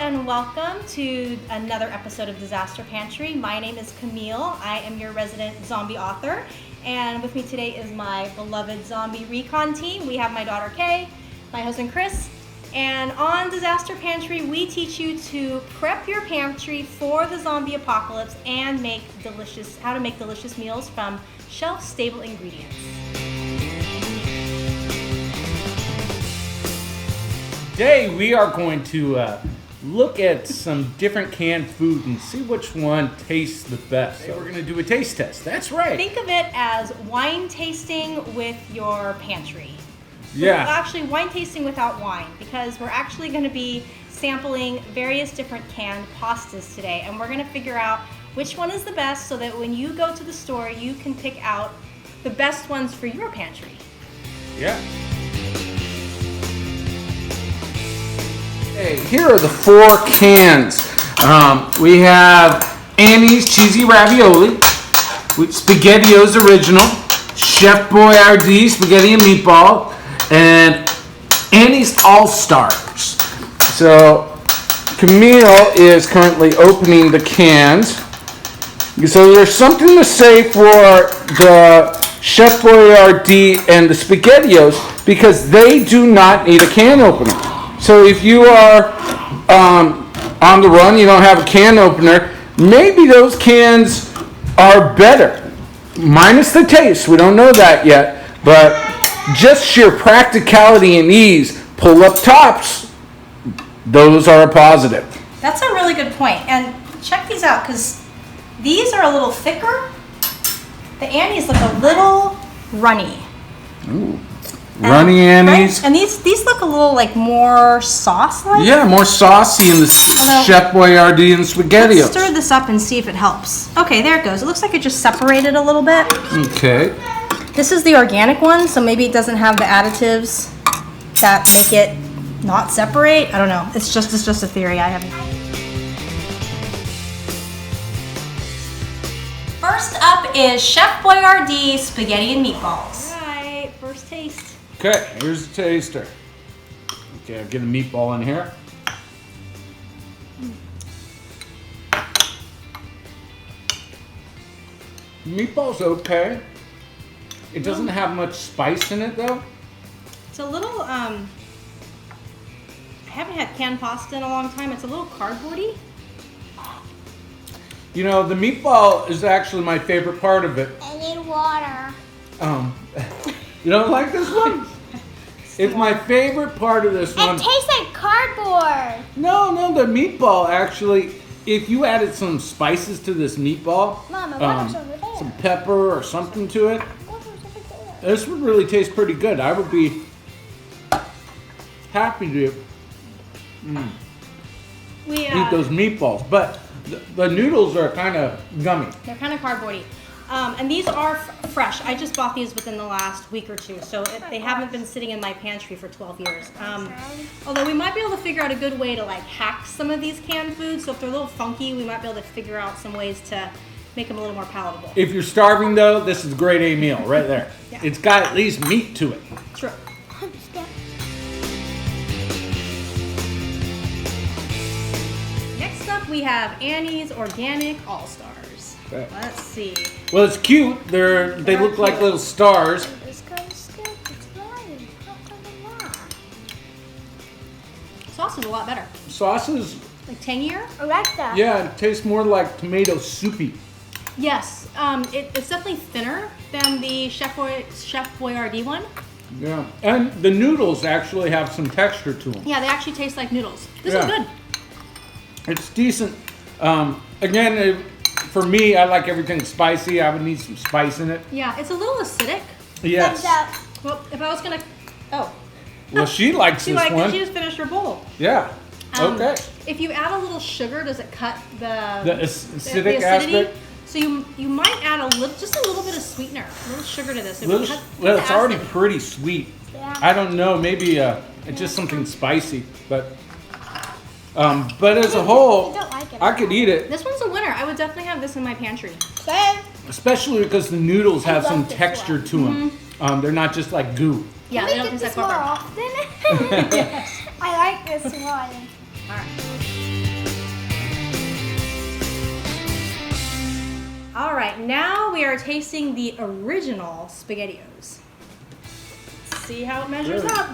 and welcome to another episode of Disaster Pantry. My name is Camille. I am your resident zombie author, and with me today is my beloved zombie recon team. We have my daughter Kay, my husband Chris, and on Disaster Pantry we teach you to prep your pantry for the zombie apocalypse and how to make delicious meals from shelf-stable ingredients. Today we are going to look at some different canned food and see which one tastes the best. Today we're going to do a taste test. That's right. Think of it as wine tasting with your pantry. Yeah. Actually, wine tasting without wine, because we're actually going to be sampling various different canned pastas today, and we're going to figure out which one is the best so that when you go to the store, you can pick out the best ones for your pantry. Yeah. Okay, here are the 4 cans. We have Annie's Cheesy Ravioli, SPAGHETTIOS Original, Chef Boyardee Spaghetti and Meatball, and Annie's All-Stars. So Camille is currently opening the cans. So there's something to say for the Chef Boyardee and the SPAGHETTIOS because they do not need a can opener. So if you are on the run, you don't have a can opener, maybe those cans are better. Minus the taste, we don't know that yet, but just sheer practicality and ease, pull-up tops, those are a positive. That's a really good point. And check these out, because these are a little thicker. The Annie's look a little runny. Ooh. Runny Annie's. Right? And these look a little like more sauce-like. Yeah, more saucy in the Chef Boyardee and SPAGHETTIOS. Let's stir this up and see if it helps. Okay, there it goes. It looks like it just separated a little bit. Okay. This is the organic one, so maybe it doesn't have the additives that make it not separate. I don't know. It's just a theory. I haven't. First up is Chef Boyardee Spaghetti and Meatballs. All right, first taste. Okay, here's the taster. Okay, I'll get a meatball in here. Meatball's okay. It doesn't have much spice in it though. It's a little, I haven't had canned pasta in a long time. It's a little cardboardy. You know, the meatball is actually my favorite part of it. I need water. You don't like this one? It's my favorite part of this one. It tastes like cardboard. No, the meatball actually, if you added some spices to this meatball, Mama, water's over there. some pepper or something to it, this would really taste pretty good. I would be happy to eat those meatballs, but the noodles are kind of gummy. They're kind of cardboardy. And these are fresh. I just bought these within the last week or two, so they haven't been sitting in my pantry for 12 years. Although we might be able to figure out a good way to like hack some of these canned foods, so if they're a little funky, we might be able to figure out some ways to make them a little more palatable. If you're starving though, this is a grade A meal right there. Yeah. It's got at least meat to it. True. Next up we have Annie's Organic All-Stars. Okay. Let's see. Well, it's cute. They look like little stars. It's kind of stiff. It's lying. Sauce is a lot better. Sauce is, Like tangier? I like that. yeah, it tastes more like tomato soupy. Yes. It's definitely thinner than the Chef Boyardee one. Yeah, and the noodles actually have some texture to them. Yeah, they actually taste like noodles. This is good. It's decent. Again, for me, I like everything spicy. I would need some spice in it. Yeah, it's a little acidic. Yes. Thumbs up. Well, if I was gonna, Well, she likes she this liked one. it. She just finished her bowl. Yeah. Okay. If you add a little sugar, does it cut the Acidic the acidity? aspect? So you might add just a little bit of sweetener, a little sugar to this. It would cut Well, the it's already acid. pretty sweet. Yeah. I don't know. Maybe it's just something spicy, but as a whole, I don't like it. I could eat it. This one's a winner. I would definitely have this in my pantry. Same. Especially because the noodles have love some this texture one. to them. They're not just like goo. Yeah, Can they we don't get taste this like more butter. often? Yes. I like this one. All right. All right, now we are tasting the original SPAGHETTIOS. Let's see how it measures Good. up.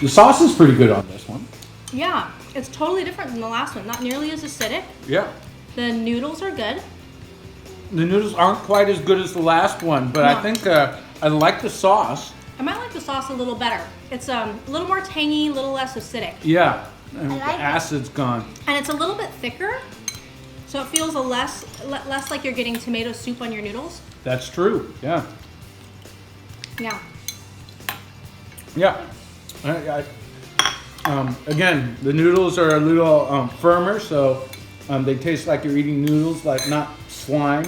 The sauce is pretty good on this one. Yeah, it's totally different than the last one. Not nearly as acidic. Yeah. The noodles are good. The noodles aren't quite as good as the last one, but I No. think I like the sauce. I might like the sauce a little better. It's a little more tangy, a little less acidic. Yeah. And I the like it. acid's gone. And it's a little bit thicker, so it feels less like you're getting tomato soup on your noodles. That's true. Yeah. Yeah. Yeah. Again, the noodles are a little firmer, so they taste like you're eating noodles, like not slime.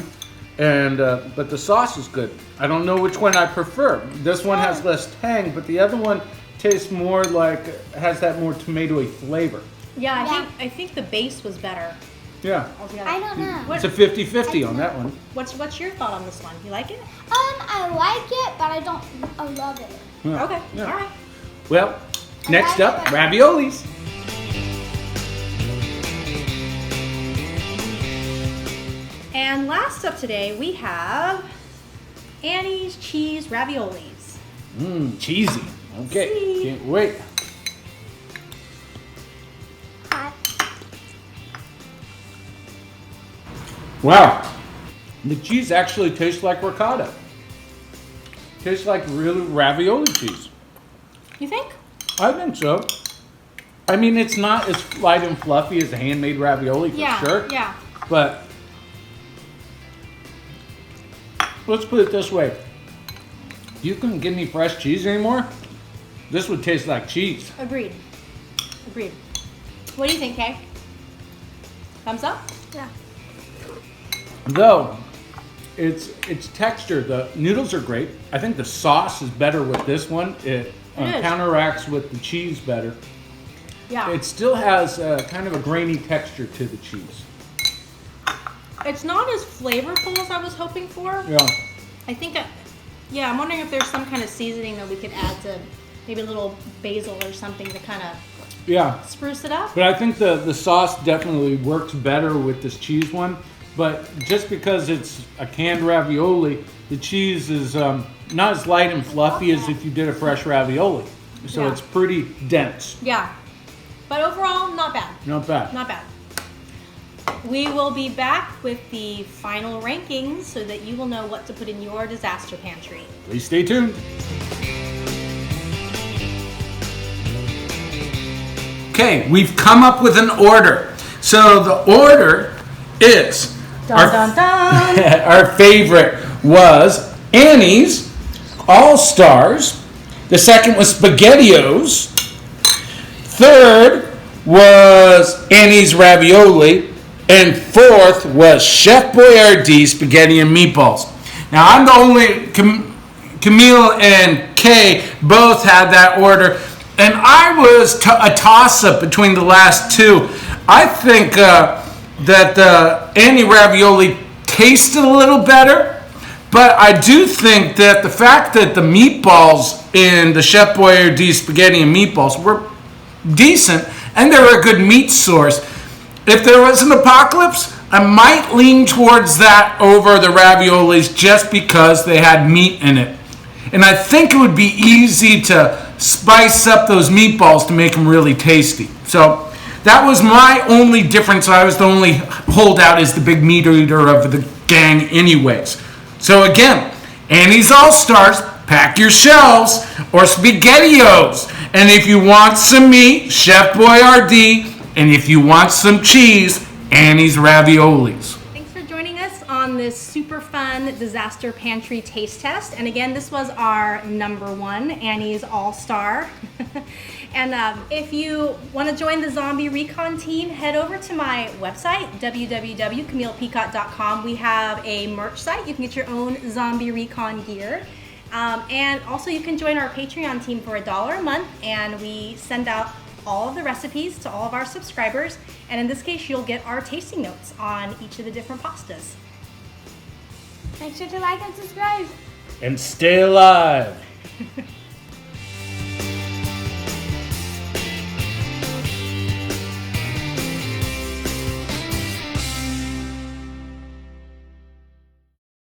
And but the sauce is good. I don't know which one I prefer. This one has less tang, but the other one tastes more like has that more tomatoey flavor. Yeah, Yeah. I think the base was better Yeah. altogether. I don't know. It's a 50-50 on that one. What's your thought on this one? You like it? I like it, but I love it. Yeah. Okay. Yeah. All right. Well, next like up, it. raviolis. And last up today we have Annie's cheese raviolis. Mmm, cheesy. Okay, See? can't wait. Hot. Wow, the cheese actually tastes like ricotta. Tastes like real ravioli cheese. You think? I think so. I mean, it's not as light and fluffy as a handmade ravioli for Yeah. sure. Yeah. But let's put it this way. If you couldn't get any fresh cheese anymore, this would taste like cheese. Agreed. Agreed. What do you think, Kay? Thumbs up? Yeah. Though, it's texture. The noodles are great. I think the sauce is better with this one. It is. counteracts with the cheese better. Yeah. It still has kind of a grainy texture to the cheese. It's not as flavorful as I was hoping for. Yeah. I think, yeah, I'm wondering if there's some kind of seasoning that we could add to maybe a little basil or something to kind of Yeah. spruce it up. But I think the sauce definitely works better with this cheese one. But just because it's a canned ravioli, the cheese is not as light and fluffy as if you did a fresh ravioli. So Yeah. it's pretty dense. Yeah. But overall, not bad. Not bad. Not bad. We will be back with the final rankings so that you will know what to put in your disaster pantry. Please stay tuned. Okay, we've come up with an order. So the order is Dun, dun, dun. our favorite was Annie's All-Stars. The second was SPAGHETTIOS. Third was Annie's Ravioli. And fourth was Chef Boyardee Spaghetti and Meatballs. Now I'm the only, Camille and Kay both had that order. And I was a toss-up between the last two. I think that Annie Ravioli tasted a little better, but I do think that the fact that the meatballs in the Chef Boyardee Spaghetti and Meatballs were decent, and they were a good meat source. If there was an apocalypse, I might lean towards that over the raviolis just because they had meat in it. And I think it would be easy to spice up those meatballs to make them really tasty. So that was my only difference. I was the only holdout as the big meat eater of the gang anyways. So again, Annie's All-Stars, pack your shelves, or SPAGHETTIOS. And if you want some meat, Chef Boyardee. And if you want some cheese, Annie's Raviolis. Thanks for joining us on this super fun disaster pantry taste test. And again, this was our number one, Annie's All-Star. And if you want to join the Zombie Recon team, head over to my website, www.camillepeacock.com. We have a merch site. You can get your own Zombie Recon gear. And also you can join our Patreon team for $1 a month, and we send out all of the recipes to all of our subscribers. And in this case, you'll get our tasting notes on each of the different pastas. Make sure to like and subscribe. And stay alive.